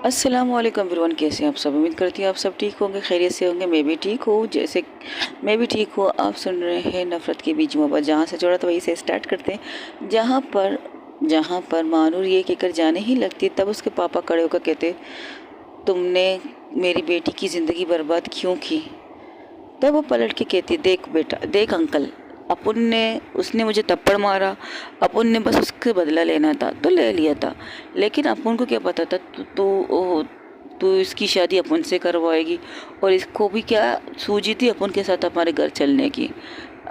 अस्सलाम वालेकुम एवरीवन, कैसे हैं आप सब। उम्मीद करती हूँ आप सब ठीक होंगे, खैरियत से होंगे। मैं भी ठीक हूँ, जैसे मैं भी ठीक हूँ। आप सुन रहे हैं नफ़रत के बीच मोहब्बत। जहाँ से जोड़ा तो वहीं से स्टार्ट करते हैं। जहाँ पर मानूर ये कहकर जाने ही लगती, तब उसके पापा खड़े होकर कहते, तुमने मेरी बेटी की ज़िंदगी बर्बाद क्यों की। तब वो पलट के कहती, देख बेटा, देख अंकल, अपुन ने उसने मुझे थप्पड़ मारा। अपुन ने बस उसके बदला लेना था तो ले लिया था, लेकिन अपुन को क्या पता था तू इसकी शादी अपुन से करवाएगी, और इसको भी क्या सूझी थी अपुन के साथ हमारे घर चलने की।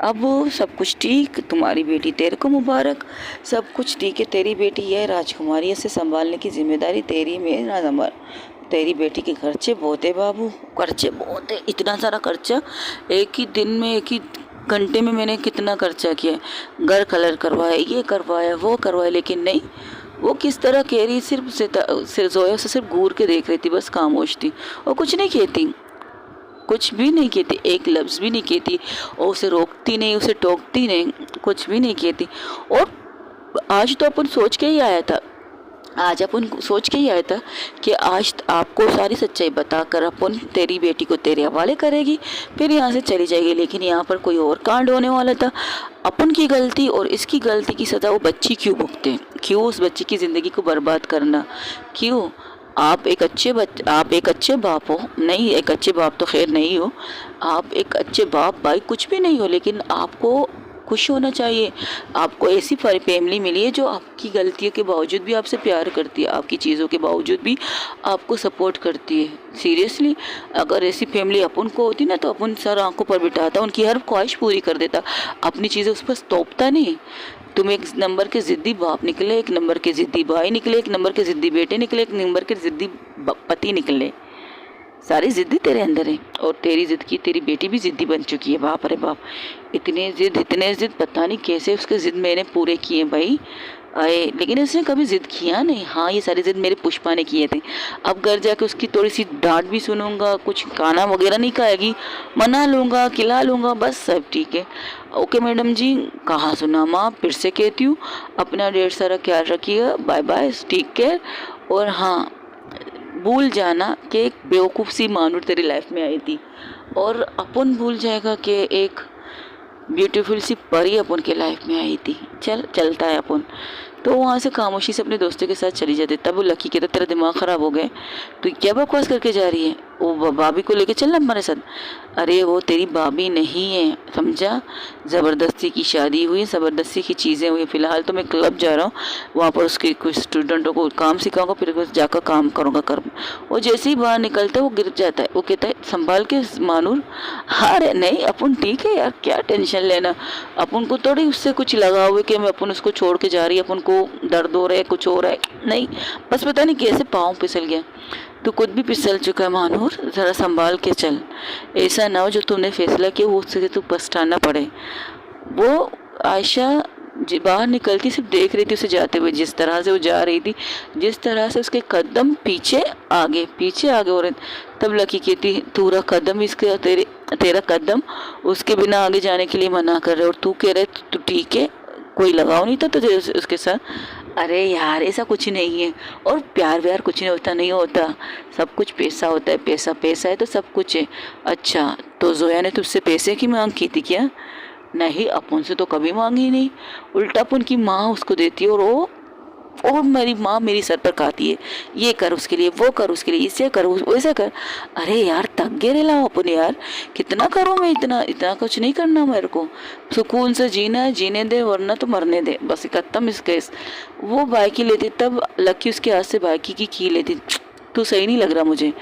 अब सब कुछ ठीक, तुम्हारी बेटी तेरे को मुबारक, सब कुछ ठीक है। तेरी बेटी है राजकुमारी, इसे संभालने की जिम्मेदारी तेरी में ना संभाल। तेरी बेटी के खर्चे बहुत है बाबू, खर्चे बहुत है, इतना सारा खर्चा। एक ही दिन में, एक ही घंटे में मैंने कितना खर्चा किया। घर कलर करवाया, ये करवाया, वो करवाया, लेकिन नहीं। वो किस तरह कह रही, सिर्फ जोया से सिर्फ घूर के देख रही थी, बस खामोश थी और कुछ नहीं कहती, कुछ भी नहीं कहती, एक लफ्ज़ भी नहीं कहती। और उसे रोकती नहीं, उसे टोकती नहीं, कुछ भी नहीं कहती। और आज तो अपन सोच के ही आया था, आज अपन सोच के ही आया था कि आज आपको सारी सच्चाई बताकर अपन तेरी बेटी को तेरे हवाले करेगी, फिर यहाँ से चली जाएगी। लेकिन यहाँ पर कोई और कांड होने वाला था। अपन की गलती और इसकी गलती की सज़ा वो बच्ची क्यों भुगते, क्यों उस बच्ची की ज़िंदगी को बर्बाद करना, क्यों। आप एक अच्छे बाप हो, नहीं एक अच्छे बाप तो खैर नहीं हो, आप एक अच्छे बाप भाई कुछ भी नहीं हो, लेकिन आपको खुश होना चाहिए। आपको ऐसी फैमिली मिली है जो आपकी गलतियों के बावजूद भी आपसे प्यार करती है, आपकी चीज़ों के बावजूद भी आपको सपोर्ट करती है। सीरियसली, अगर ऐसी फैमिली अपन को होती ना, तो अपन सर आंखों पर बिठाता, उनकी हर ख्वाहिश पूरी कर देता, अपनी चीज़ें उस पर तोपता नहीं। तुम एक नंबर के ज़िद्दी बाप निकले, एक नंबर के ज़िद्दी भाई निकले, एक नंबर के ज़िद्दी बेटे निकले, एक नंबर के ज़िद्दी पति निकले। सारी ज़िद्दी तेरे अंदर है, और तेरी ज़िद की तेरी बेटी भी ज़िद्दी बन चुकी है। बाप रे बाप, इतने ज़िद, पता नहीं कैसे उसके ज़िद मैंने पूरे किए भाई आए, लेकिन उसने कभी ज़िद किया नहीं। हाँ, ये सारी ज़िद मेरे पुष्पा ने किए थे। अब घर जाके उसकी थोड़ी सी डांट भी सुनूंगा, कुछ खाना वगैरह नहीं खाएगी, मना लूँगा, खिला लूँगा, बस सब ठीक है। ओके मैडम जी, कहाँ सुना माँ, फिर से कहती हूँ, अपना ढेर सारा ख्याल रखिएगा, बाय बाय, टेक केयर। और हाँ, भूल जाना कि एक बेवकूफ़ सी मानूर तेरी लाइफ में आई थी, और अपन भूल जाएगा कि एक ब्यूटीफुल सी परी अपन के लाइफ में आई थी। चलता है अपन। तो वहाँ से खामोशी से अपने दोस्तों के साथ चली जाती। तब वो लकी कहता, तेरा दिमाग ख़राब हो गया, तो क्या बकवास करके जा रही है, वो भाभी को लेके चलना हमारे साथ। अरे वो तेरी भाभी नहीं है, समझा, ज़बरदस्ती की शादी हुई, ज़बरदस्ती की चीज़ें हुई। फ़िलहाल तो मैं क्लब जा रहा हूँ, वहाँ पर उसके कुछ स्टूडेंटों को काम सिखाऊंगा, फिर बस जाकर काम करूँगा कर्म। वो जैसे ही बाहर निकलता है वो गिर जाता है। वो कहता है, संभाल के मानूर। अरे नहीं, अपन ठीक है यार, क्या टेंशन लेना, अपन को थोड़ी उससे कुछ लगा हुआ है कि मैं अपन उसको छोड़ के जा रही है, अपन को दर्द हो रहा है, कुछ हो रहा है, नहीं, बस पता नहीं कैसे पाँव फिसल गया। तो खुद भी फिसल चुका है मानूर, ज़रा संभाल के चल, ऐसा ना हो जो तूने फैसला किया वो उससे तू पछताना पड़े। वो आयशा बाहर निकलती सिर्फ देख रही थी उसे जाते हुए, जिस तरह से वो जा रही थी, जिस तरह से उसके कदम पीछे आगे हो रहे। तब लकी कहती, तेरा कदम इसके तेरा कदम उसके बिना आगे जाने के लिए मना कर रहे, और तू कह रहे तू ठीक है, कोई लगाव नहीं था तुझे उसके साथ। अरे यार, ऐसा कुछ नहीं है, और प्यार व्यार कुछ नहीं होता, सब कुछ पैसा होता है, पैसा पैसा है तो सब कुछ है। अच्छा, तो जोया ने तुझसे पैसे की मांग की थी क्या। नहीं, अपन से तो कभी मांगी नहीं, उल्टा अपन की माँ उसको देती है, और मेरी माँ मेरी सर पर खाती है, ये कर उसके लिए, वो कर उसके लिए, इसे कर वैसे कर। अरे यार, थक गए रे लाओ अपन यार, कितना करूँ मैं, इतना कुछ नहीं करना मेरे को, सुकून से जीना है, जीने दे, वरना तो मरने दे, बस खत्म इस केस। वो बाइकी लेती, तब लकी उसके हाथ से बाइकी की लेती। तू सही नहीं लग रहा मुझे,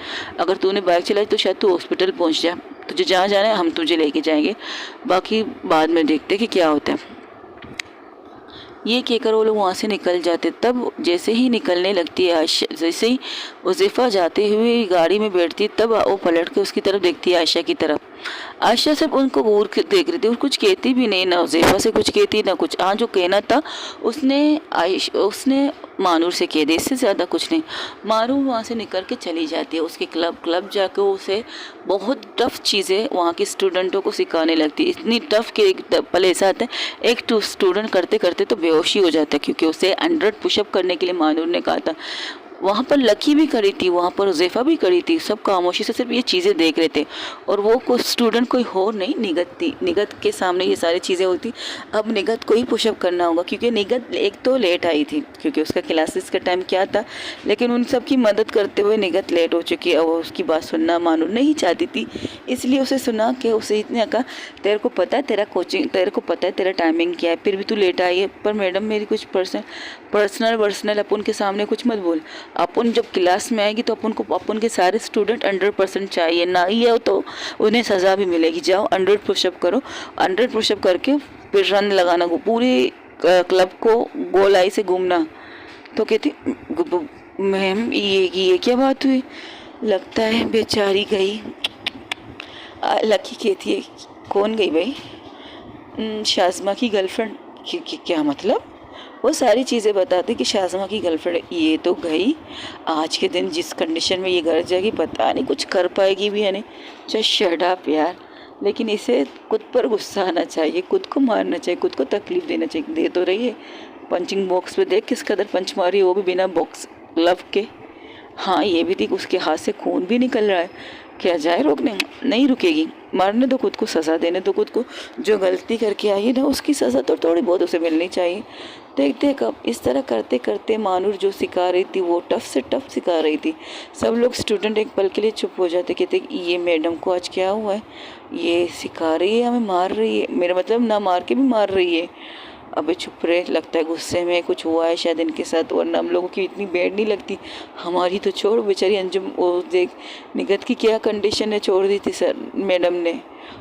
अगर तूने बाइक चलाई तो शायद तू हॉस्पिटल पहुंच जा, तुझे जहाँ जाना है हम तुझे लेके जाएंगे, बाकी बाद में देखते कि क्या होता है। ये कहकर वो लोग वहाँ से निकल जाते। तब जैसे ही निकलने लगती है आयशा, जैसे ही उज़ैफ़ा जाते हुए गाड़ी में बैठती, तब वो पलट के उसकी तरफ देखती है, आयशा की तरफ। आयशा सिर्फ उनको घूर के देख रही थी और कुछ कहती भी नहीं, ना उज़ैफ़ा से कुछ कहती ना कुछ। हाँ, जो कहना था उसने मानूर से कह दे, इससे ज़्यादा कुछ नहीं। मानूर वहाँ से निकल के चली जाती है उसके क्लब जाके उसे बहुत टफ़ चीज़ें वहाँ के स्टूडेंटों को सिखाने लगती है। इतनी टफ़ कि एक पल ऐसा आता है, एक स्टूडेंट करते करते तो बेहोशी हो जाता है, क्योंकि उसे 100 पुशअप करने के लिए मानूर ने कहा था। वहाँ पर लकी भी खड़ी थी, वहाँ पर हुज़ैफ़ा भी खड़ी थी, सब खामोशी से सिर्फ ये चीज़ें देख रहे थे। और वो कोई स्टूडेंट कोई और नहीं, निगत थी। निगत के सामने ये सारी चीज़ें होती। अब निगत को ही पुशअप करना होगा, क्योंकि निगत एक तो लेट आई थी, क्योंकि उसका क्लासेस का टाइम क्या था, लेकिन उन सब की मदद करते हुए निगत लेट हो चुकी है। और उसकी बात सुनना मानू नहीं चाहती थी, इसलिए उसे सुना के उसे इतने कहा, तेरे को पता है तेरा कोचिंग, तेरे को पता है तेरा टाइमिंग क्या है, फिर भी तू लेट आई है। पर मैडम मेरी कुछ पर्सनल अपन के सामने कुछ मत बोल। अपन जब क्लास में आएगी तो अपन के सारे स्टूडेंट 100% चाहिए, ना ही है तो उन्हें सज़ा भी मिलेगी। जाओ 100 पुशअप करो, 100 पुशअप करके फिर रन लगाना, पूरी क्लब को गोलाई से घूमना। तो कहती मैम ये क्या बात हुई, लगता है बेचारी गई। लकी कहती है कौन गई भाई? शाज़मा की गर्लफ्रेंड। क्या मतलब? वो सारी चीज़ें बताती कि शाज़मा की गर्लफ्रेंड ये तो गई, आज के दिन जिस कंडीशन में ये घर जाएगी पता नहीं कुछ कर पाएगी भी है नहीं। चाहे शट अप यार। लेकिन इसे खुद पर गुस्सा आना चाहिए, खुद को मारना चाहिए, खुद को तकलीफ देना चाहिए। दे तो रही है, पंचिंग बॉक्स पे देख किस कदर पंच मारी, वो भी बिना बॉक्स ग्लव के। हाँ ये भी थी, उसके हाथ से खून भी निकल रहा है। क्या जाए रोकने? नहीं रुकेगी, मारने दो खुद को, सज़ा देने दो खुद को। जो गलती करके आई है ना उसकी सज़ा तो थोड़ी बहुत उसे मिलनी चाहिए। देख देख अब इस तरह करते करते मानूर जो सिखा रही थी वो टफ से टफ सिखा रही थी। सब लोग स्टूडेंट एक पल के लिए चुप हो जाते, कहते ये मैडम को आज क्या हुआ है, ये सिखा रही है हमें मार रही है, मेरा मतलब ना मार के भी मार रही है। अबे चुप रहे, लगता है गुस्से में कुछ हुआ है शायद इनके साथ, वरना हम लोगों की इतनी बैड नहीं लगती। हमारी तो छोड़, बेचारी अंजुम वो देख निगत की क्या कंडीशन है, छोड़ दी थी सर मैडम ने।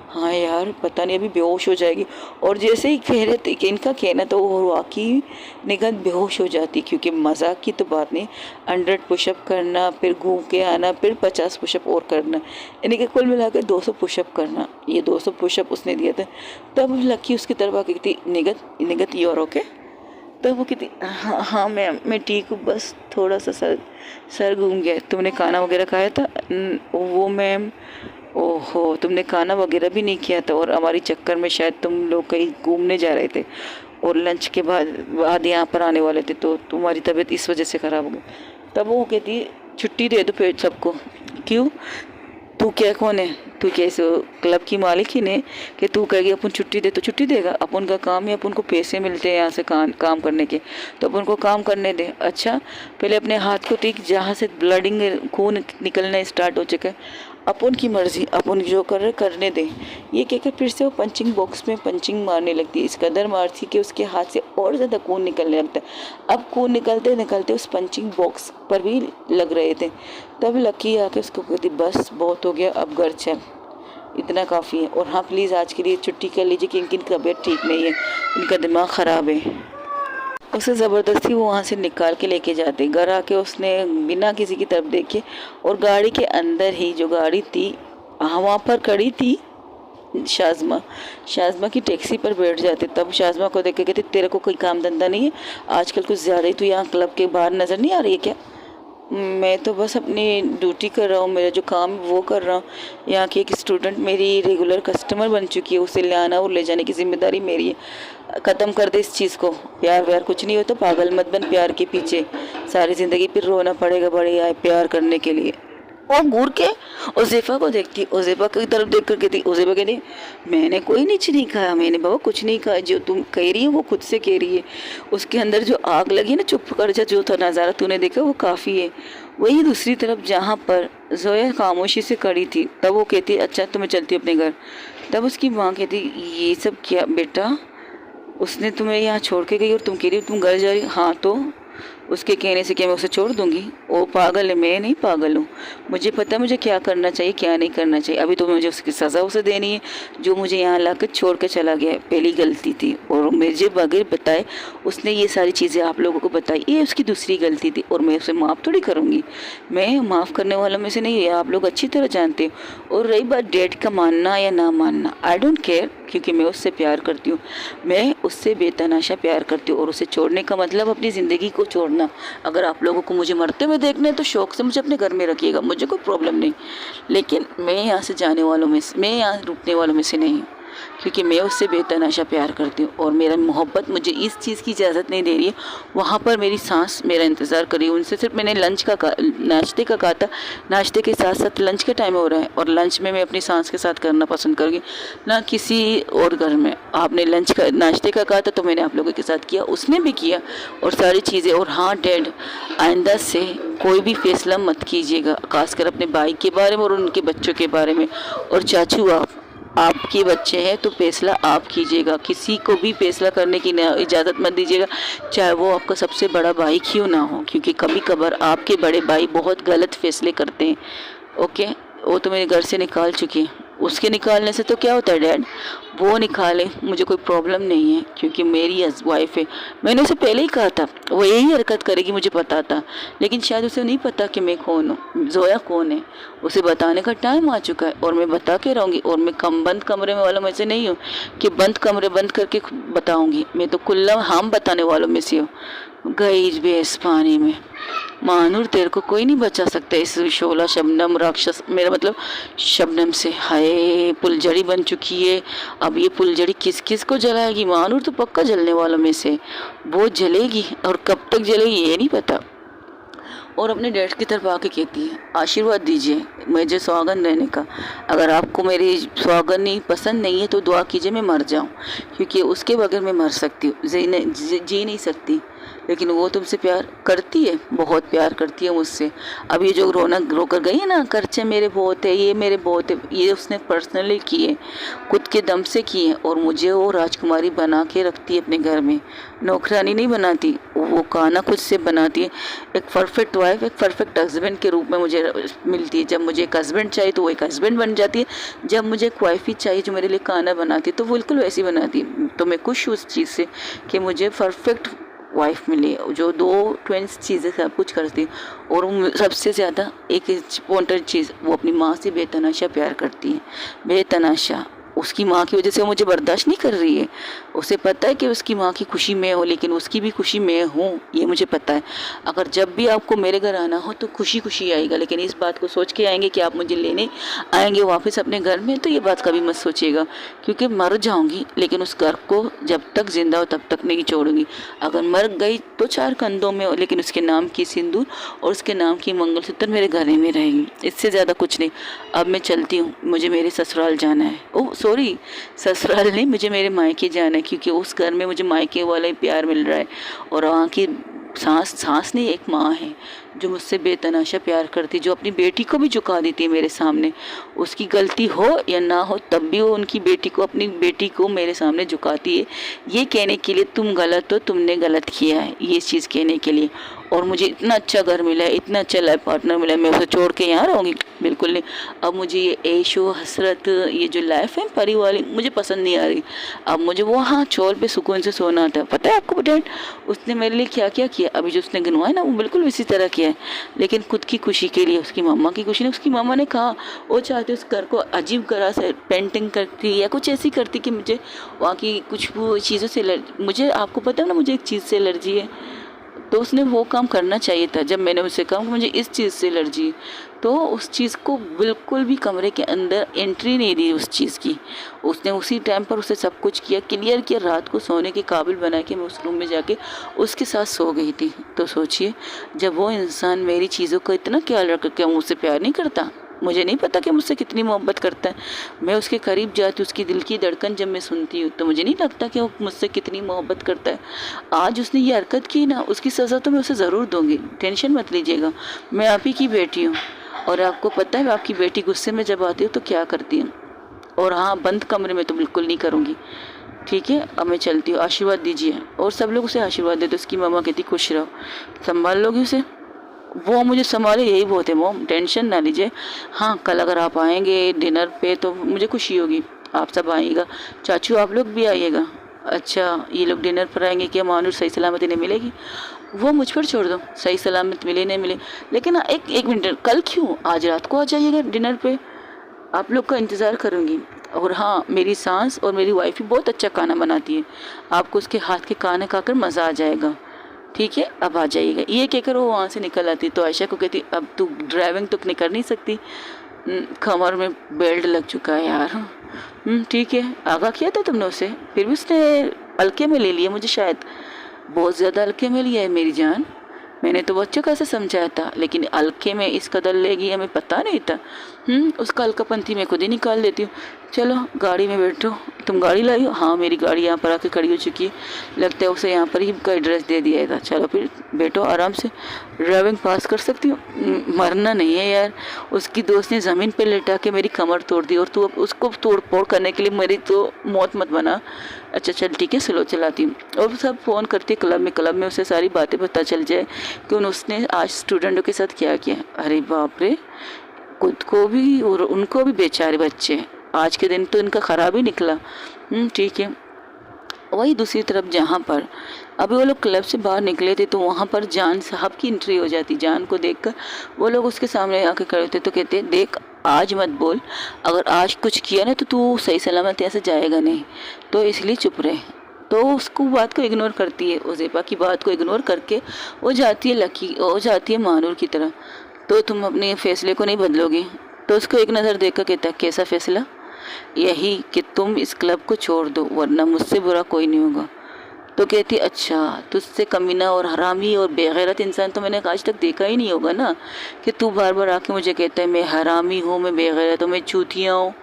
हाँ यार पता नहीं अभी बेहोश हो जाएगी। और जैसे ही कह रहे थे कि इनका कहना तो वो वाकई निगत बेहोश हो जाती, क्योंकि मजाक की तो बात नहीं। 100 पुशअप करना, फिर घूम के आना, फिर 50 पुशअप और करना, यानी कि कुल मिलाकर 200 पुशअप करना। ये 200 पुशअप उसने दिया था। तब लकी उसकी तरफ आके कहती निगत यू आर ओके? तब वो कहती हाँ मैम मैं ठीक हूँ, बस थोड़ा सा सर घूम गया। तुमने खाना वगैरह खाया था? वो मैम, ओहो तुमने खाना वगैरह भी नहीं किया था, और हमारी चक्कर में शायद तुम लोग कहीं घूमने जा रहे थे और लंच के बाद यहाँ पर आने वाले थे, तो तुम्हारी तबीयत इस वजह से ख़राब हो गई। तब वो कहती छुट्टी दे दो फिर सबको। क्यों? तू क्या कौन है? तू कैसे क्लब की मालिक ही ने कि तू कहेगी अपन छुट्टी दे तो छुट्टी देगा? अपन का काम है, अपन को पैसे मिलते हैं यहाँ से काम करने के, तो अपन को काम करने दे। अच्छा पहले अपने हाथ को ठीक, जहाँ से ब्लडिंग खून निकलना स्टार्ट हो चुका है, अपन की मर्जी, अपन जो कर रहे करने दें। ये कहकर फिर से वो पंचिंग बॉक्स में पंचिंग मारने लगती है। इस कदर मारती कि उसके हाथ से और ज़्यादा खून निकलने लगता है। अब खून निकलते निकलते उस पंचिंग बॉक्स पर भी लग रहे थे। तब लकी आके उसको कहती बस बहुत हो गया, अब घर चल, इतना काफ़ी है। और हाँ प्लीज़ आज के लिए छुट्टी कर लीजिए कि इनकी तबीयत ठीक नहीं है, इनका दिमाग ख़राब है। उसे ज़बरदस्ती वो वहाँ से निकाल के लेके जाते। घर आके उसने बिना किसी की तरफ देखे और गाड़ी के अंदर ही जो गाड़ी थी वहाँ पर खड़ी थी शाज़मा की टैक्सी पर बैठ जाते। तब शाज़मा को देख के कहते तेरे को कोई काम धंधा नहीं है आजकल, कुछ ज़्यादा ही तू यहाँ क्लब के बाहर नज़र नहीं आ रही है क्या? मैं तो बस अपनी ड्यूटी कर रहा हूँ, मेरा जो काम है वो कर रहा हूँ। यहाँ की एक स्टूडेंट मेरी रेगुलर कस्टमर बन चुकी है, उसे ले आना और ले जाने की जिम्मेदारी मेरी है। ख़त्म कर दे इस चीज़ को। प्यार व्यार कुछ नहीं होता, पागल मत बन प्यार के पीछे, सारी ज़िंदगी फिर रोना पड़ेगा बड़े आए प्यार करने के लिए। और घूर के उज़ैफ़ा को देखती, उज़ैफ़ा की तरफ देख कर कहती, उज़ैफ़ा कहती मैंने कोई नीच नहीं खाया, मैंने बाबा कुछ नहीं खाया, जो तुम कह रही है वो खुद से कह रही है। उसके अंदर जो आग लगी ना, चुप कर जा, जो था नज़ारा तूने देखा वो काफ़ी है। वही दूसरी तरफ जहाँ पर जोया खामोशी से खड़ी थी, तब वो कहती अच्छा तो मैं चलती हूँ अपने घर। तब उसकी माँ कहती ये सब क्या बेटा, उसने तुम्हें यहाँ छोड़ के गई और तुम कह रही हो तुम घर जा रही? हाँ तो उसके कहने से क्या मैं उसे छोड़ दूंगी? वो पागल है, मैं नहीं पागल हूँ, मुझे पता है मुझे क्या करना चाहिए क्या नहीं करना चाहिए। अभी तो मुझे उसकी सज़ा उसे देनी है जो मुझे यहाँ लाकर छोड़ कर चला गया है, पहली गलती थी। और मुझे बगैर बताए उसने ये सारी चीज़ें आप लोगों को बताई, ये उसकी दूसरी गलती थी और मैं उसे माफ़ थोड़ी करूँगी। मैं माफ़ करने वालों में से नहीं है, आप लोग अच्छी तरह जानते हो। और रही बात डैड का मानना या ना मानना, आई डोंट केयर, क्योंकि मैं उससे प्यार करती हूँ, मैं उससे बेतहाशा प्यार करती हूँ। और उसे छोड़ने का मतलब अपनी ज़िंदगी को छोड़ना। अगर आप लोगों को मुझे मरते हुए देखना है तो शौक़ से मुझे अपने घर में रखिएगा, मुझे कोई प्रॉब्लम नहीं, लेकिन मैं यहाँ से जाने वालों में से, मैं यहाँ रुकने वालों में से नहीं हूँ। क्योंकि मैं उससे बेतहाशा प्यार करती हूँ और मेरा मोहब्बत मुझे इस चीज़ की इजाज़त नहीं दे रही है। वहाँ पर मेरी सांस मेरा इंतज़ार कर रही है। उनसे सिर्फ मैंने नाश्ते का कहा था, नाश्ते के साथ साथ लंच का टाइम हो रहा है और लंच में मैं अपनी सांस के साथ करना पसंद करूँगी, ना किसी और घर में। आपने नाश्ते का कहा था तो मैंने आप लोगों के साथ किया, उसमें भी किया और सारी चीज़ें। और हाँ डैड, आइंदा से कोई भी फैसला मत कीजिएगा, खासकर अपने भाई के बारे में और उनके बच्चों के बारे में। और चाचू, आपके बच्चे हैं तो फैसला आप कीजिएगा, किसी को भी फैसला करने की इजाज़त मत दीजिएगा, चाहे वो आपका सबसे बड़ा भाई क्यों ना हो, क्योंकि कभी कभार आपके बड़े भाई बहुत गलत फैसले करते हैं। ओके, वो तो मेरे घर से निकाल चुकी है, उसके निकालने से तो क्या होता है डैड, वो निकाले, मुझे कोई प्रॉब्लम नहीं है, क्योंकि मेरी वाइफ है। मैंने उसे पहले ही कहा था वो यही हरकत करेगी, मुझे पता था, लेकिन शायद उसे नहीं पता कि मैं कौन हूँ, जोया कौन है। उसे बताने का टाइम आ चुका है और मैं बता के रहूँगी। और मैं बंद कमरे में वाला में से नहीं हूँ कि बंद कमरे बंद करके बताऊँगी, मैं तो खुला हम बताने वालों में से हूँ। गई भैंस पानी में, मानूर तेरे को कोई नहीं बचा सकता इस शोला शबनम राक्षस, मेरा मतलब शबनम से। हाय, फुलझड़ी बन चुकी है, अब ये फुलझड़ी किस किस को जलाएगी। मानूर तो पक्का जलने वालों में से, वो जलेगी और कब तक जलेगी ये नहीं पता। और अपने डैड की तरफ आके कहती है, आशीर्वाद दीजिए मुझे सुहागन रहने का। अगर आपको मेरी सुहागन नहीं पसंद नहीं है तो दुआ कीजिए मैं मर जाऊं, क्योंकि उसके बगैर मैं मर सकती हूँ, जी नहीं सकती। लेकिन वो तुमसे प्यार करती है, बहुत प्यार करती है मुझसे। अब ये जो रौनक रोकर गई है ना, खर्चे मेरे बहुत है, ये मेरे बहुत है, ये उसने पर्सनली किए, खुद के दम से किए। और मुझे वो राजकुमारी बना के रखती है अपने घर में, नौकरानी नहीं बनाती, वो खाना खुद से बनाती है। एक परफेक्ट वाइफ, एक परफेक्ट हस्बैंड के रूप में मुझे मिलती है। जब मुझे एक हस्बैंड चाहिए तो वो एक हस्बैंड बन जाती है, जब मुझे एक वाइफ ही चाहिए जो मेरे लिए खाना बनाती है तो वो बिल्कुल वैसी बनाती है। तो मैं खुश हूँ उस चीज़ से कि मुझे परफेक्ट वाइफ मिली, जो दो ट्विंस चीज़ें सब कुछ करती। और सबसे ज़्यादा एक इम्पोर्टेंट चीज़, वो अपनी माँ से बेतहाशा प्यार करती है, बेतहाशा। उसकी माँ की वजह से वो मुझे बर्दाश्त नहीं कर रही है। उसे पता है कि उसकी माँ की खुशी मैं हूँ, लेकिन उसकी भी खुशी मैं हूँ, ये मुझे पता है। अगर जब भी आपको मेरे घर आना हो तो खुशी खुशी आएगा, लेकिन इस बात को सोच के आएंगे कि आप मुझे लेने आएंगे वापस अपने घर में, तो ये बात कभी मत सोचिएगा, क्योंकि मर जाऊँगी लेकिन उस घर को जब तक जिंदा हो तब तक नहीं छोड़ूंगी। अगर मर गई तो चार कंधों में हो, लेकिन उसके नाम की सिंदूर और उसके नाम की मंगलसूत्र मेरे घर में रहेगी, इससे ज़्यादा कुछ नहीं। अब मैं चलती हूँ, मुझे मेरे ससुराल जाना है। ओह सॉरी, ससुराल नहीं, मुझे मेरे मायके जाना है, क्योंकि उस घर में मुझे मायके वाला ही प्यार मिल रहा है। और वहाँ की सांस नहीं, एक माँ है जो मुझसे बेतहाशा प्यार करती, जो अपनी बेटी को भी झुका देती है मेरे सामने। उसकी गलती हो या ना हो तब भी वो उनकी बेटी को, अपनी बेटी को मेरे सामने झुकाती है, ये कहने के लिए तुम गलत हो, तुमने गलत किया है, ये चीज़ कहने के लिए। और मुझे इतना अच्छा घर मिला है, इतना अच्छा लाइफ पार्टनर मिला है, मैं उसे छोड़ के यहाँ रहूँगी? बिल्कुल नहीं। अब मुझे ये ऐशो हसरत, ये जो लाइफ है परी वाली, मुझे पसंद नहीं आ रही। अब मुझे वो हाँ चोर पे सुकून से सोना आता है। पता है आपको डैड, उसने मेरे लिए क्या क्या किया, अभी जो उसने गिनवाया ना वो बिल्कुल इसी तरह किया है, लेकिन खुद की खुशी के लिए, उसकी मम्मा की खुशी नहीं। उसकी मम्मा ने कहा वो चाहती उस घर को अजीब तरह से पेंटिंग करती या कुछ ऐसी करती कि मुझे वहाँ की कुछ वो चीज़ों से मुझे, आपको पता है ना मुझे एक चीज़ से एलर्जी है, तो उसने वो काम करना चाहिए था। जब मैंने उससे कहा कि मुझे इस चीज़ से एलर्जी है, तो उस चीज़ को बिल्कुल भी कमरे के अंदर एंट्री नहीं दी उस चीज़ की। उसने उसी टाइम पर उसे सब कुछ किया, क्लियर किया, रात को सोने के काबिल बना के मैं उस रूम में जाके उसके साथ सो गई थी। तो सोचिए, जब वो इंसान मेरी चीज़ों का इतना ख्याल रख के मुझसे प्यार नहीं करता, मुझे नहीं पता कि मुझसे कितनी मोहब्बत करता है। मैं उसके करीब जाती हूँ, उसकी दिल की धड़कन जब मैं सुनती हूँ तो मुझे नहीं लगता कि वो मुझसे कितनी मोहब्बत करता है। आज उसने ये हरकत की ना, उसकी सज़ा तो मैं उसे ज़रूर दूँगी, टेंशन मत लीजिएगा। मैं आप ही की बेटी हूँ और आपको पता है आपकी बेटी गुस्से में जब आती है तो क्या करती है। और हाँ, बंद कमरे में तो बिल्कुल नहीं करूँगी, ठीक है। अब मैं चलती हूँ, आशीर्वाद दीजिए। और सब लोग उसे आशीर्वाद देते। उसकी मामा कहती खुश रहो, संभाल लोगी उसे, वो मुझे संभाले, यही बहुत है मोम, टेंशन ना लीजिए। हाँ, कल अगर आप आएंगे डिनर पे तो मुझे खुशी होगी, आप सब आइएगा, चाचू आप लोग भी आइएगा। अच्छा, ये लोग डिनर पर आएंगे, क्या मानूर सही सलामती नहीं मिलेगी? वो मुझ पर छोड़ दो, सही सलामत मिले नहीं मिले। लेकिन हाँ, एक मिनट, कल क्यों, आज रात को आ जाइएगा डिनर पे, आप लोग का इंतज़ार करूँगी। और हाँ, मेरी सास और मेरी वाइफ भी बहुत अच्छा खाना बनाती है, आपको उसके हाथ के खाने खाकर मज़ा आ जाएगा, ठीक है। अब आ जाइएगा। ये कहकर वो वहाँ से निकल आती, तो आयशा को कहती अब तू ड्राइविंग तो नहीं कर नहीं सकती, कमर में बेल्ट लग चुका है यार। ठीक है, आगाह किया था तुमने उसे, फिर भी उसने हल्के में ले लिया मुझे, शायद बहुत ज़्यादा हल्के में लिया है मेरी जान। मैंने तो बच्चों का से समझाया था, लेकिन हल्के में इस कदर लेगी हमें पता नहीं था। उसका हल्कापन थी मैं खुद ही निकाल देती हूँ। चलो गाड़ी में बैठो। तुम गाड़ी लाई हो? हाँ, मेरी गाड़ी यहाँ पर आके खड़ी हो चुकी है। लगता है उसे यहाँ पर ही का एड्रेस दे दिया था। चलो फिर बैठो आराम से, ड्राइविंग पास कर सकती हो। मरना नहीं है यार। उसकी दोस्त ने ज़मीन पर लेटा के मेरी कमर तोड़ दी और तू अब उसको तोड़ फोड़ करने के लिए मेरी तो मौत मत बना। अच्छा चल ठीक है, स्लो चलाती हूँ। और सब फ़ोन करती है क्लब में उसे सारी बातें पता चल जाए कि उसने आज स्टूडेंटों के साथ क्या किया। अरे बाप रे, खुद को भी और उनको भी, बेचारे बच्चे। आज के दिन तो इनका ख़राब ही निकला। ठीक है। वही दूसरी तरफ जहाँ पर अभी वो लोग क्लब से बाहर निकले थे, तो वहाँ पर जान साहब की एंट्री हो जाती। जान को देखकर वो लोग उसके सामने आके खड़े होते तो कहते, देख आज मत बोल, अगर आज कुछ किया ना तो तू सही सलामत ऐसे जाएगा नहीं, तो इसलिए चुप रहे। तो उसको बात को इग्नोर करती है, उज़ैफा की बात को इग्नोर करके वो जाती है मानूर की तरह। तो तुम अपने फैसले को नहीं बदलोगी? तो उसको एक नज़र देखकर कहता, कैसा फैसला? यही कि तुम इस क्लब को छोड़ दो, वरना मुझसे बुरा कोई नहीं होगा। तो कहती, अच्छा तुझसे कमीना और हरामी और बेगैरत इंसान तो मैंने आज तक देखा ही नहीं होगा ना, कि तू बार बार आके मुझे कहता है मैं हरामी हूँ, मैं बेगैरत हूँ, मैं चूतिया हूँ।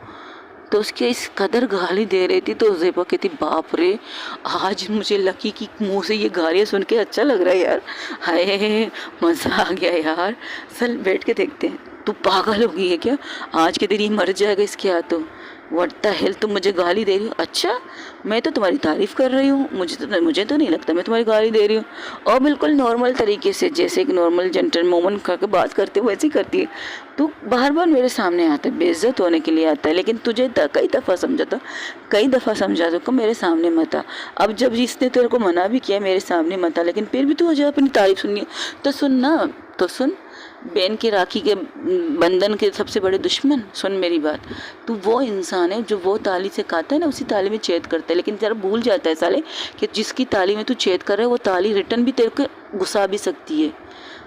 तो उसके इस कदर गाली दे रही थी। तो उज़ैफा कहती, बाप रे, आज मुझे लकी की मुंह से ये गालियाँ सुन के अच्छा लग रहा है यार। हाय मज़ा आ गया यार। चल बैठ के देखते हैं। तू पागल हो गई है क्या? आज के दिन ये मर जाएगा इसके हाथों। व्हाट द हेल, तुम मुझे गाली दे रही हो? अच्छा, मैं तो तुम्हारी तारीफ़ कर रही हूँ, मुझे तो नहीं लगता मैं तुम्हारी गाली दे रही हूँ। और बिल्कुल नॉर्मल तरीके से, जैसे एक नॉर्मल जेंटलमैन करके बात करते हो वैसे ही करती है। तू बार बार मेरे सामने आता है, बेइज्जत होने के लिए आता है, लेकिन तुझे कई दफ़ा समझा तो मेरे सामने मत आ। अब जब जिसने तेरे को मना भी किया मेरे सामने मत आ, लेकिन फिर भी तू मुझे अपनी तारीफ़ सुननी है तो सुन ना। तो सुन, बहन के राखी के बंधन के सबसे बड़े दुश्मन, सुन मेरी बात। तू वो इंसान है जो वो ताली से खाता है ना, उसी ताली में छेद करता है, लेकिन जरा भूल जाता है साले कि जिसकी ताली में तू छेद कर रहा है वो ताली रिटर्न भी तेरे को घुसा भी सकती है।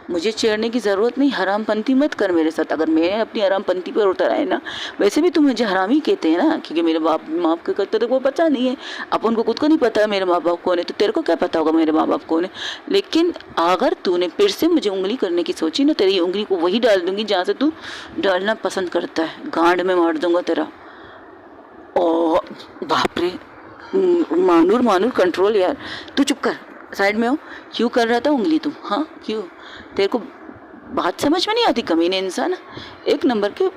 मुझे छेड़ने की ज़रूरत नहीं, हरामपंती मत कर मेरे साथ। अगर मैंने अपनी हरामपंती पर उतर आए ना, वैसे भी तुम मुझे हरामी कहते हैं ना, क्योंकि मेरे बाप माँ के करते तो वो पता नहीं है, अपन को खुद को नहीं पता मेरे माँ बाप कौन है, तो तेरे को क्या पता होगा मेरे माँ बाप कौन है। लेकिन अगर तूने फिर से मुझे उंगली करने की सोची ना, तेरी उंगली को वही डाल दूंगी जहाँ से तू डालना पसंद करता है, गांड में मार दूंगा तेरा। ओ बाप रे, मानूर कंट्रोल यार। तू चुप कर, साइड में हो। क्यों कर रहा था उंगली तू? हाँ क्यों? तेरे को बात समझ में नहीं आती? कमीने इंसान, एक नंबर के।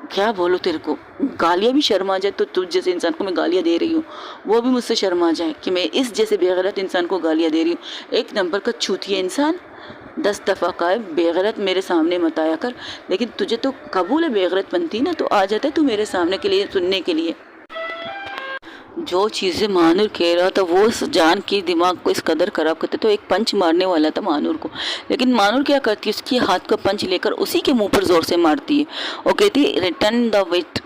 क्या बोलो तेरे को, गालियाँ भी शर्मा जाए तो तुझ जैसे इंसान को मैं गालियाँ दे रही हूँ, वो भी मुझसे शर्मा जाए कि मैं इस जैसे बेगैरत इंसान को गालियाँ दे रही हूँ। एक नंबर का छूतिया इंसान। 10 दफ़ा का है बेगैरत मेरे सामने मत आया कर। लेकिन तुझे तो कबूल है बेगैरत बनती ना, तो आ जाता है तू मेरे सामने के लिए सुनने के लिए। जो चीज़ें मानूर कह रहा था वो जान के दिमाग को इस कदर ख़राब करते, तो एक पंच मारने वाला था मानूर को, लेकिन मानूर क्या करती है, उसके हाथ का पंच लेकर उसी के मुंह पर ज़ोर से मारती है। वो कहती है, रिटर्न द वेट।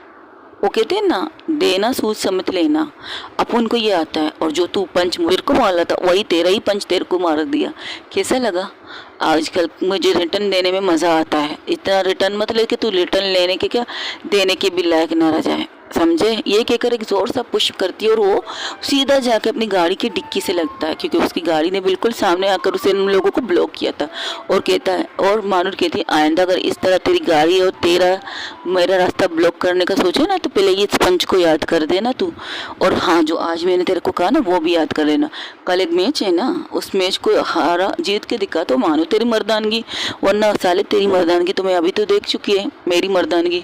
वो कहते हैं ना, देना सूझ समझ लेना। अपन को ये आता है, और जो तू पंच मेरे को मारा था वही तेरा ही पंच तेरे को मार दिया। कैसा लगा? आजकल मुझे रिटर्न देने में मज़ा आता है। इतना रिटर्न मत ले कि तू रिटर्न लेने के क्या देने के भी लायक ना रह जाए, समझे? ये कहकर एक ज़ोर सा पुश करती है और वो सीधा जाकर अपनी गाड़ी की डिक्की से लगता है, क्योंकि उसकी गाड़ी ने बिल्कुल सामने आकर उसे उन लोगों को ब्लॉक किया था। और कहता है, और मानूर कहती है, आइंदा अगर इस तरह तेरी गाड़ी और तेरा मेरा रास्ता ब्लॉक करने का सोचे ना, तो पहले ये पंच को याद कर देना तू। और हाँ, जो आज मैंने तेरे को कहा ना वो भी याद कर लेना। कल एक मैच है ना, उस मैच को हारा जीत के दिखा तो मानो तेरी मर्दानगी, वरना साले तेरी मर्दानगी तो मैं अभी तो देख चुकी है। मेरी मर्दानगी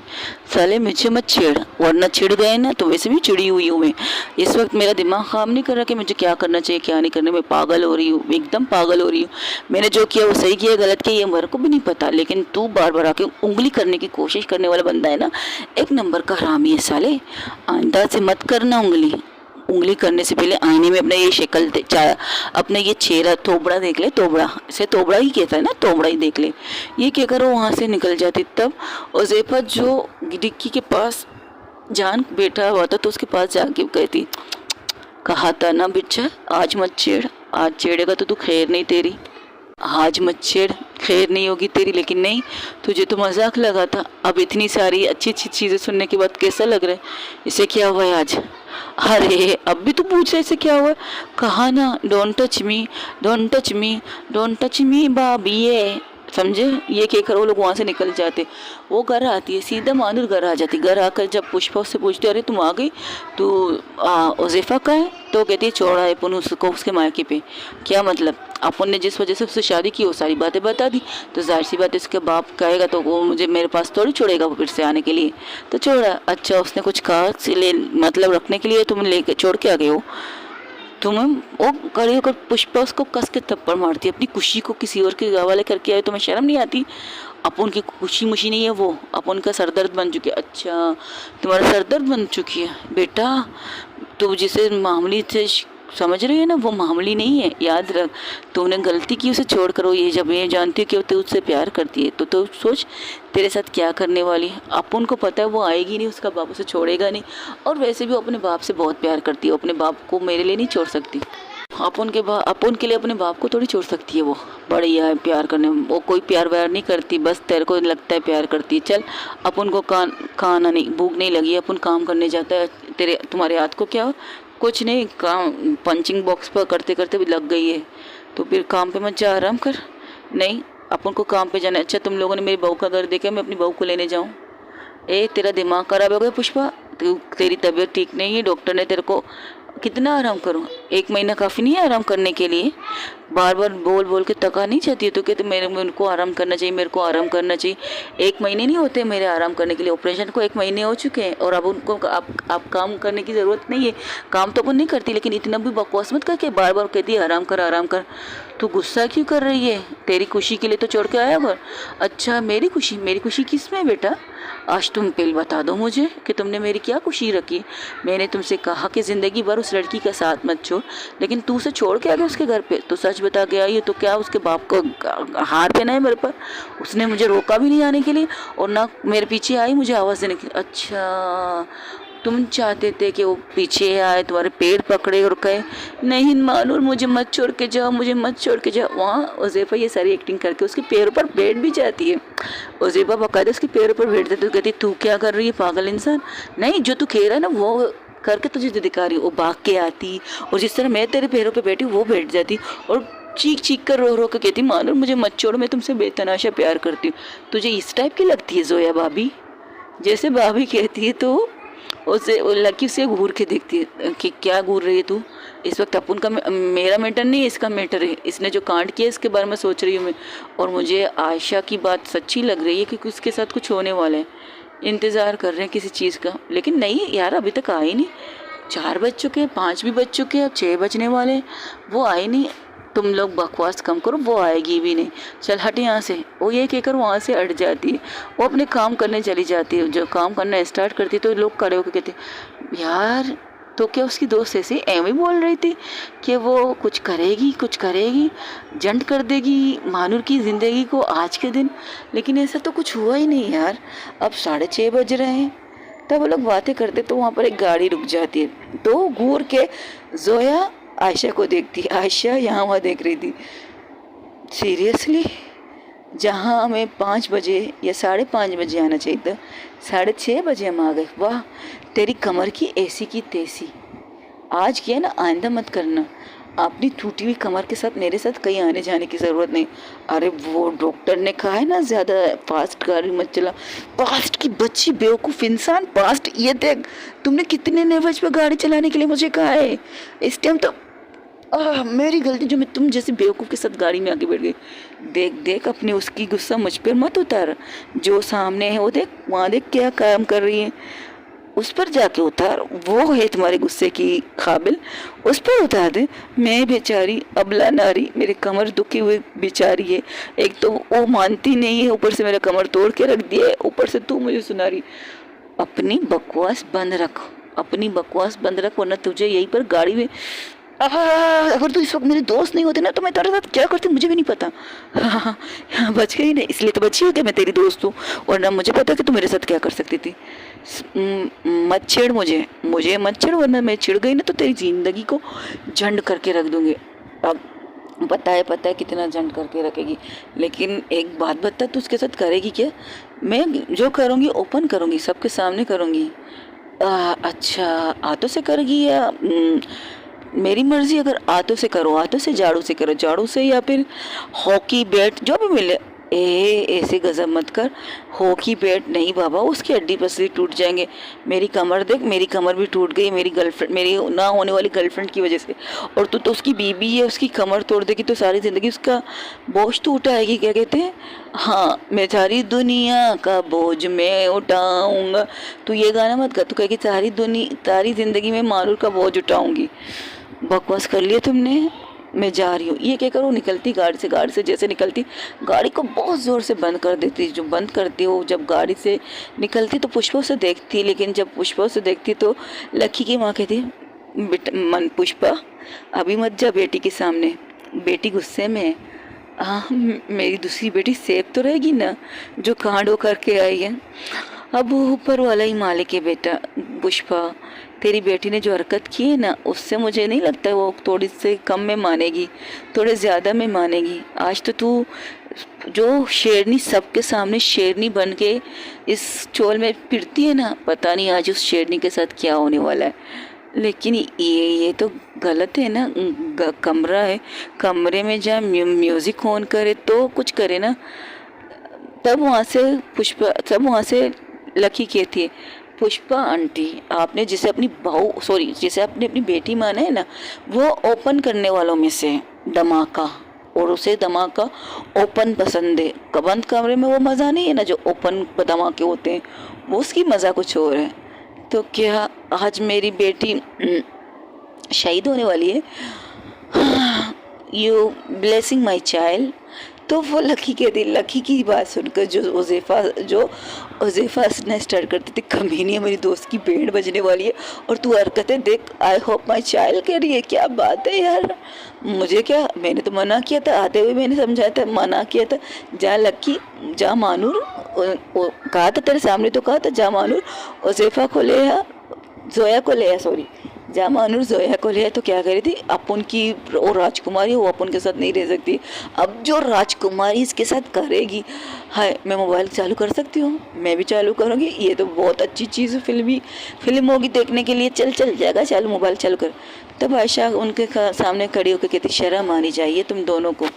साले मुझे मत छेड़, वरना छिड़ गए ना तो वैसे भी चिड़ी हुई हूँ मैं। इस वक्त मेरा दिमाग काम नहीं कर रहा कि मुझे क्या करना चाहिए क्या नहीं करना। मैं पागल हो रही हूँ, एकदम पागल हो रही हूँ। मैंने जो किया वो सही किया गलत किया ये मेरे को भी नहीं पता, लेकिन तू बार बार आके उंगली करने की कोशिश करने वाला बंदा है ना, एक नंबर का हरामी है साले। आइंदा से मत करना उंगली करने से पहले आईने में अपना ये शक्ल अपना ये चेहरा तोबड़ा देख ले। तोबड़ा से तोबड़ा ही कहता है ना, तोबड़ा ही देख ले। ये क्या करो, वहाँ से निकल जाती। तब उज़ैफा जो डिक्की के पास जान बैठा हुआ था तो उसके पास जाके कहती, कहा था ना बिच्छा आज मत छेड़, आज छेड़ेगा तो तू खैर नहीं तेरी। आज मत छेड़, खैर नहीं होगी तेरी। लेकिन नहीं, तुझे तो मजाक लगा था। अब इतनी सारी अच्छी अच्छी चीज़ें सुनने के बाद कैसा लग रहा है? इसे क्या हुआ है आज? अरे अब भी तू पूछ रहे इसे क्या हुआ? कहा ना, don't touch me, don't touch me, don't touch me बाबी। ये समझे? ये कहकर वो लोग वहाँ से निकल जाते। वो घर आती है, सीधा मानुर घर आ जाती। घर आकर जब पुष्पा उससे पूछती, अरे तुम आ गई, तो उज़ैफ़ा का है? तो कहती है छोड़ा है अपन उसको उसके मायके पे। क्या मतलब? अपन ने जिस वजह से उससे शादी की वो सारी बातें बता दी, तो जाहिर सी बात है उसके बाप कहेगा तो वो मुझे मेरे पास थोड़ी छोड़ेगा वो फिर से आने के लिए। तो छोड़ा। अच्छा उसने कुछ कहा इसलिए मतलब रखने के लिए तुम लेके छोड़ के आ गए हो? तुम्हें वो खड़ी होकर पुष्पा उसको कस के थप्पड़ मारती है। अपनी खुशी को किसी और के हवाले करके आए, तुम्हें शर्म नहीं आती? अपन की खुशी मुशी नहीं है वो, अपन का सरदर्द बन चुकी है। अच्छा तुम्हारा सरदर्द बन चुकी है बेटा? तो जिसे मामूली से समझ रही है ना, वो मामूली नहीं है। याद रख, तूने गलती की उसे छोड़ करो। ये जब ये जानती है कि वो तुझसे प्यार करती है, तो सोच तेरे साथ क्या करने वाली है। अपन को पता है वो आएगी नहीं, उसका बाप उसे छोड़ेगा नहीं। और वैसे भी वो अपने बाप से बहुत प्यार करती है। वो अपने बाप को मेरे लिए नहीं छोड़ सकती। अपन के लिए अपने बाप को थोड़ी छोड़ सकती है। वो बढ़िया है प्यार करने में, वो कोई प्यार व्यार नहीं करती। बस तेरे को लगता है प्यार करती है। चल अपन को खाना नहीं, भूख नहीं लगी, अपन काम करने जाता है। तुम्हारे हाथ को क्या हो? कुछ नहीं, काम पंचिंग बॉक्स पर करते करते भी लग गई है, तो फिर काम पे मत जा, आराम कर। नहीं, अपन को काम पे जाना है। अच्छा तुम लोगों ने मेरी बहू का घर देखा, मैं अपनी बहू को लेने जाऊँ? तेरा दिमाग खराब हो गया पुष्पा? तेरी तबीयत ठीक नहीं है, डॉक्टर ने तेरे को कितना आराम करूं? 1 महीना काफ़ी नहीं है आराम करने के लिए? बार बार बोल बोल के थका नहीं चाहती है तो कहते मेरे को आराम करना चाहिए, मेरे को आराम करना चाहिए। 1 महीने नहीं होते मेरे आराम करने के लिए। ऑपरेशन को 1 महीने हो चुके हैं और अब उनको आप काम करने की ज़रूरत नहीं है। काम तो अपन नहीं करती, लेकिन इतना भी बकवास मत करके बार बार कहती है आराम कर आराम कर। तो गुस्सा क्यों कर रही है? तेरी खुशी के लिए तो छोड़ के आया घर। अच्छा मेरी खुशी किस में बेटा? आज तुम पहले बता दो मुझे कि तुमने मेरी क्या खुशी रखी। मैंने तुमसे कहा कि ज़िंदगी भर उस लड़की का साथ मत छोड़, लेकिन तू उसे छोड़ के आ गया उसके घर पे। तो सच बता गया ये तो क्या उसके बाप को हार पहना है मेरे पर? उसने मुझे रोका भी नहीं आने के लिए और ना मेरे पीछे आई मुझे आवाज़ देने के लिए। अच्छा तुम चाहते थे कि वो पीछे आए, तुम्हारे पेड़ पकड़े और कहे नहीं मानूर मुझे मत छोड़ के जाओ, मुझे मत छोड़ के जाओ। वहाँ उज़ैफ़ा ये सारी एक्टिंग करके उसके पैरों पर बैठ भी जाती है। उज़ैफ़ा बाकायदा उसके पैरों पर बैठ जाती है। तो कहती तू क्या कर रही है पागल इंसान? नहीं जो तू कह रहा है ना वो करके तुझे दिखा रही। वो भाग के आती और जिस तरह मैं तेरे पैरों पर बैठी वो बैठ जाती और चीख चीख कर रो रो कर कहती मानूर मुझे मत छोड़, मैं तुमसे बेतनाशा प्यार करती हूँ। तुझे इस टाइप की लगती है जोया भाभी? जैसे भाभी कहती है तो उसे लकी से घूर के देखती है कि क्या घूर रही है तू? इस वक्त अपन का मेरा मैटर नहीं है, इसका मैटर है। इसने जो कांड किया इसके बारे में सोच रही हूँ मैं। और मुझे आयशा की बात सच्ची लग रही है कि उसके साथ कुछ होने वाला है। इंतज़ार कर रहे हैं किसी चीज़ का, लेकिन नहीं यार अभी तक आई नहीं। 4 बज चुके हैं, 5 भी बज चुके हैं, अब 6 बजने वाले हैं, वो आई नहीं। तुम लोग बकवास कम करो, वो आएगी भी नहीं। चल हट यहाँ से। वो ये कहकर वहाँ से हट जाती है। वो अपने काम करने चली जाती है। जो काम करना स्टार्ट करती है तो लोग खड़े होकर कहते यार तो क्या उसकी दोस्त ऐसे एवं बोल रही थी कि वो कुछ करेगी जंड कर देगी मानूर की ज़िंदगी को आज के दिन। लेकिन ऐसा तो कुछ हुआ ही नहीं यार। अब 6:30 बज रहे हैं, तब वो लोग बातें करते तो वहाँ पर एक गाड़ी रुक जाती है। तो घूर के जोया आयशा को देखती है। आयशा यहाँ वहाँ देख रही थी। सीरियसली जहाँ हमें 5 बजे या 5:30 बजे आना चाहिए था, 6:30 बजे हम आ गए। वाह तेरी कमर की ऐसी की तैसी। आज किया ना, आइंदा मत करना। अपनी टूटी हुई कमर के साथ मेरे साथ कहीं आने जाने की ज़रूरत नहीं। अरे वो डॉक्टर ने कहा है ना ज़्यादा फास्ट गाड़ी मत चला। फास्ट की बच्ची बेवकूफ़ इंसान, फास्ट ये देख तुमने कितने नेवज पे गाड़ी चलाने के लिए मुझे कहा है। इस टाइम तो मेरी गलती जो मैं तुम जैसे बेवकूफ़ के साथ गाड़ी में आके बैठ गई। देख देख अपने उसकी गुस्सा मुझ पर मत उतार। जो सामने है वो देख, वहाँ देख क्या काम कर रही है, उस पर जाके उतार। वो है तुम्हारे गुस्से की काबिल, उस पर उतार दे। मैं बेचारी अबला नारी, मेरे कमर दुखी हुई बेचारी है। एक तो वो मानती नहीं है, ऊपर से मेरा कमर तोड़ के रख दिया है, ऊपर से तू मुझे सुना रही। अपनी बकवास बंद रख, अपनी बकवास बंद रख, वरना तुझे यहीं पर गाड़ी में अगर तू इस वक्त मेरे दोस्त नहीं होते ना तो मैं तेरे साथ क्या करती मुझे भी नहीं पता। बच गई ना, इसलिए तो बची हो कि मैं तेरी दोस्त हूँ, वरना मुझे पता कि तू मेरे साथ क्या कर सकती थी। मत छेड़ मुझे मत छेड़, वरना मैं चिढ़ गई ना तो तेरी ज़िंदगी को झंड करके रख दूँगी। अब पता है कितना जंड करके रखेगी, लेकिन एक बात बता, तू उसके साथ करेगी क्या? मैं जो करूँगी ओपन करूँगी, सबके सामने करूँगी। अच्छा, हाथों से करेगी या मेरी मर्जी। अगर हाथों से करो, हाथों से, झाड़ू से करो, झाड़ू से, या फिर हॉकी बैट जो भी मिले। ऐसे गजब मत कर। हॉकी बैट नहीं बाबा, उसकी हड्डी पसली टूट जाएंगे। मेरी कमर देख, मेरी कमर भी टूट गई मेरी गर्लफ्रेंड, मेरी ना होने वाली गर्लफ्रेंड की वजह से। और तू तो उसकी बीबी है, उसकी कमर तोड़ देगी तो सारी ज़िंदगी उसका बोझ तो उठाएगी। क्या कहते हैं, हाँ, मैं सारी दुनिया का बोझ मैं उठाऊंगा। तू ये गाना मत गा, तू कहेगी सारी ज़िंदगी में मारूर का बोझ उठाऊंगी। बकवास कर लिया तुमने। मैं जा रही हूँ, ये क्या करूँ, निकलती गाड़ी से जैसे निकलती, गाड़ी को बहुत ज़ोर से बंद कर देती। जो बंद करती हो, जब गाड़ी से निकलती तो पुष्पा से देखती, लेकिन जब पुष्पा से देखती तो लक्की की माँ कहती, बेटा मन पुष्पा अभी मत जा बेटी के सामने, बेटी गुस्से में है। हाँ, मेरी दूसरी बेटी सेफ तो रहेगी ना, जो कांड वो करके आई है। अब वो ऊपर वाला ही मालिक है बेटा। पुष्पा, तेरी बेटी ने जो हरकत की है ना, उससे मुझे नहीं लगता वो थोड़ी से कम में मानेगी, थोड़े ज़्यादा में मानेगी। आज तो तू जो शेरनी, सबके सामने शेरनी बन के इस चोल में फिरती है ना, पता नहीं आज उस शेरनी के साथ क्या होने वाला है। लेकिन ये तो गलत है ना। कमरा है, कमरे में जहाँ म्यूज़िक ऑन करे तो कुछ करे ना। तब वहाँ से लकी कहती है, पुष्पा आंटी, आपने जिसे आपने अपनी बेटी माना है ना, वो ओपन करने वालों में से है, धमाका। और उसे धमाका ओपन पसंद है। बंद कमरे में वो मज़ा नहीं है ना जो ओपन धमाके होते हैं, वो उसकी मज़ा कुछ और है। तो क्या आज मेरी बेटी शहीद होने वाली है? You blessing my child. तो वो लकी कहती, लकी की बात सुनकर जो उज़ैफ़ा ने स्टार्ट करती थी, कमीनी है, मेरी दोस्त की बैंड बजने वाली है और तू हरकतें देख, आई होप माई चाइल्ड कह रही है। क्या बात है यार, मुझे क्या, मैंने तो मना किया था, आते हुए मैंने समझाया था, मना किया था। जा लकी, जा मानूर, कहा था तेरे सामने, तो कहा था जा मानूर उज़ैफ़ा को ले आ, जोया को ले आ, सॉरी, जामा अनुर जोया को लिया। तो क्या करी थी, अपन की वो राजकुमारी, वो अपन के साथ नहीं रह सकती। अब जो राजकुमारी इसके साथ करेगी, हाय, मैं मोबाइल चालू कर सकती हूँ, मैं भी चालू करूँगी। ये तो बहुत अच्छी चीज़, फिल्म होगी देखने के लिए। चल जाएगा, चालू मोबाइल चालू कर। तब आयशा उनके सामने खड़ी होकर कहती, शर्म आनी चाहिए तुम दोनों को,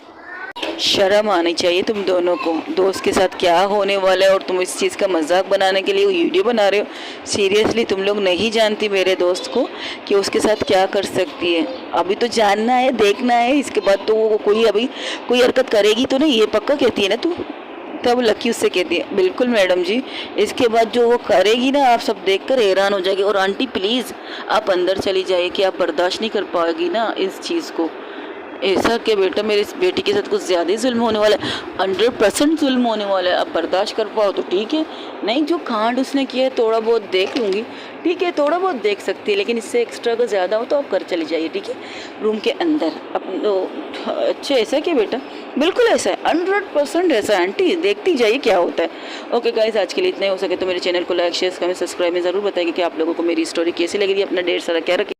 शर्म आनी चाहिए तुम दोनों को। दोस्त के साथ क्या होने वाला है और तुम इस चीज़ का मजाक बनाने के लिए वीडियो बना रहे हो। सीरियसली तुम लोग नहीं जानती मेरे दोस्त को कि उसके साथ क्या कर सकती है। अभी तो जानना है, देखना है, इसके बाद तो वो कोई हरकत करेगी तो नहीं, ये पक्का कहती है ना तू। तब लकी उससे कहती है, बिल्कुल मैडम जी, इसके बाद जो वो करेगी ना, आप सब देखकर हैरान हो जाएगी। और आंटी प्लीज़ आप अंदर चली जाइए, कि आप बर्दाश्त नहीं कर पाएगी ना इस चीज़ को। ऐसा कि बेटा मेरी इस बेटी के साथ कुछ ज़्यादा ही जुल्म होने वाला है, 100% जुल्म होने वाला है। अब बर्दाश्त कर पाओ तो ठीक है, नहीं जो कांड उसने किया है थोड़ा बहुत देख लूँगी, ठीक है, थोड़ा बहुत देख सकती है, लेकिन इससे एक्स्ट्रा का ज़्यादा हो तो आप कर चली जाइए, ठीक है, रूम के अंदर। अच्छा ऐसा क्या बेटा, बिल्कुल ऐसा है, 100% ऐसा है आंटी, देखती जाइए क्या होता है। ओके गाइस, आज के लिए इतना ही। हो सके तो मेरे चैनल को लाइक शेयर कमेंट सब्सक्राइब में ज़रूर बताइए कि आप लोगों को मेरी स्टोरी कैसी लगी। अपना ढेर सारा क्या रखें।